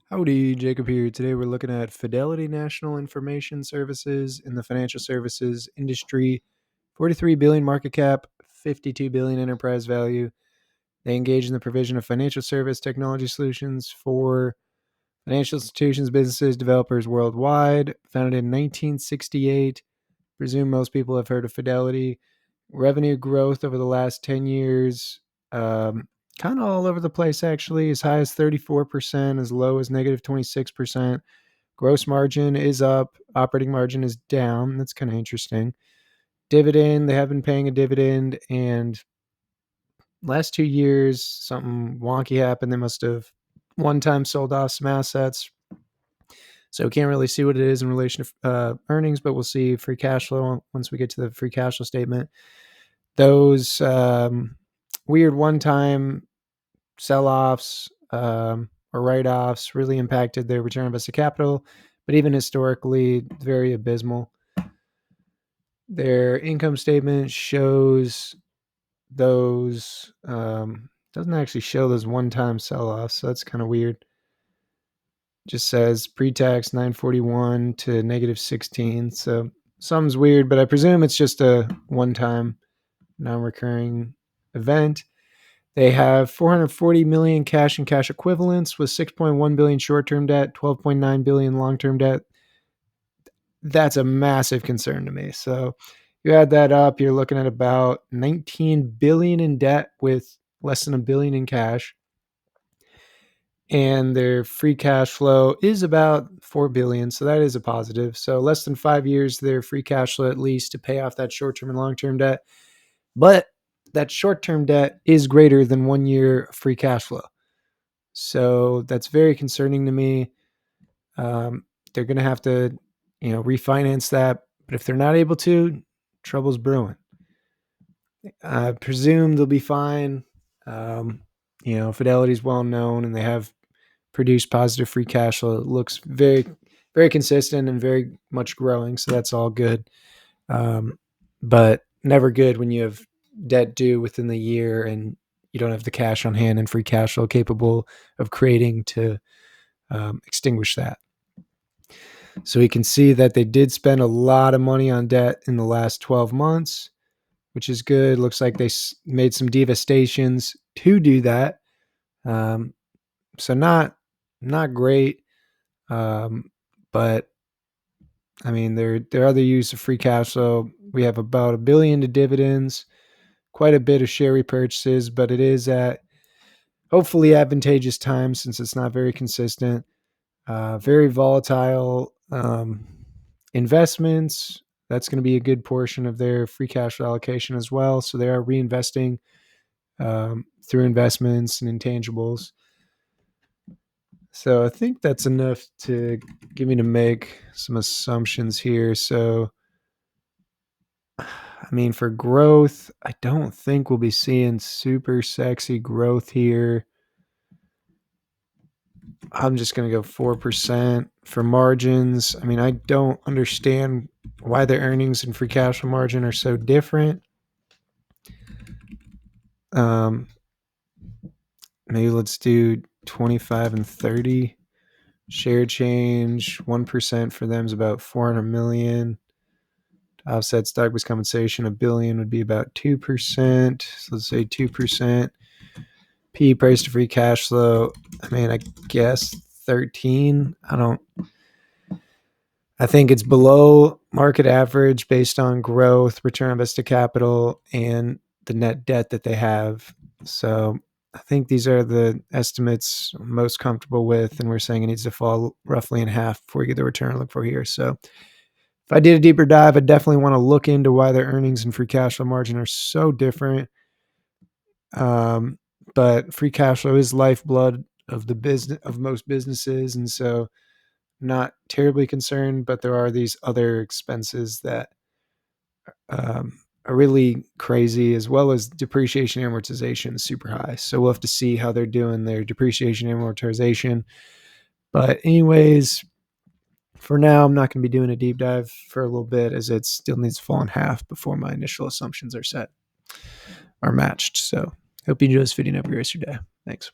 Howdy, Jacob here. Today we're looking at Fidelity National Information Services in the financial services industry. 43 billion market cap, 52 billion enterprise value. They engage in the provision of financial service technology solutions for financial institutions, businesses, developers worldwide. Founded in 1968. Presume most people have heard of Fidelity. Revenue growth over the last 10 years, kind of all over the place, actually, as high as 34%, as low as negative 26%. Gross margin is up, operating margin is down. That's kind of interesting. Dividend, they have been paying a dividend, and last 2 years, something wonky happened. They must have one time sold off some assets. So we can't really see what it is in relation to earnings, but we'll see free cash flow once we get to the free cash flow statement. Those weird one-time sell-offs or write-offs really impacted their return on invested capital, but even historically, very abysmal. Their income statement shows those, doesn't actually show those one-time sell-offs, so that's kind of weird. Just says pre-tax 941 to negative 16, so something's weird, but I presume it's just a one-time non-recurring event. They have 440 million cash and cash equivalents with 6.1 billion short-term debt, 12.9 billion long-term debt. That's a massive concern to me. So you add that up, you're looking at about 19 billion in debt with less than a billion in cash. And their free cash flow is about 4 billion. So that is a positive. So less than 5 years, their free cash flow at least to pay off that short-term and long-term debt. But that short-term debt is greater than 1 year of free cash flow. So that's very concerning to me. They're going to have to, refinance that. But if they're not able to, trouble's brewing. I presume they'll be fine. Fidelity's well known, and they have produced positive free cash flow. It looks very, very consistent and very much growing. So that's all good. But never good when you have debt due within the year and you don't have the cash on hand and free cash flow capable of creating to extinguish that. So we can see that they did spend a lot of money on debt in the last 12 months, which is good. Looks like they made some devastations to do that. So not great. But I mean, their other use of free cash flow, we have about $1 billion to dividends, quite a bit of share repurchases, but it is at hopefully advantageous times since it's not very consistent. Very volatile investments. That's going to be a good portion of their free cash flow allocation as well. So they are reinvesting through investments and intangibles. So I think that's enough to get me to make some assumptions here. So, I mean, for growth, I don't think we'll be seeing super sexy growth here. I'm just going to go 4% for margins. I mean, I don't understand why their earnings and free cash flow margin are so different. Maybe let's do 25 and 30. Share change, 1% for them is about 400 million. Offset stock-based compensation, $1 billion would be about 2%. So let's say 2%. P price to free cash flow, I mean, I guess 13. I think it's below market average based on growth, return on invested capital, and the net debt that they have. So I think these are the estimates I'm most comfortable with, and we're saying it needs to fall roughly in half before we get the return I look for here. So if I did a deeper dive, I definitely want to look into why their earnings and free cash flow margin are so different. But free cash flow is lifeblood of the business of most businesses, and so not terribly concerned. But there are these other expenses that are really crazy, as well as depreciation and amortization is super high. So we'll have to see how they're doing their depreciation and amortization. But anyways, for now, I'm not going to be doing a deep dive for a little bit, as it still needs to fall in half before my initial assumptions are matched. So hope you enjoy this video and have a great rest of your day. Thanks.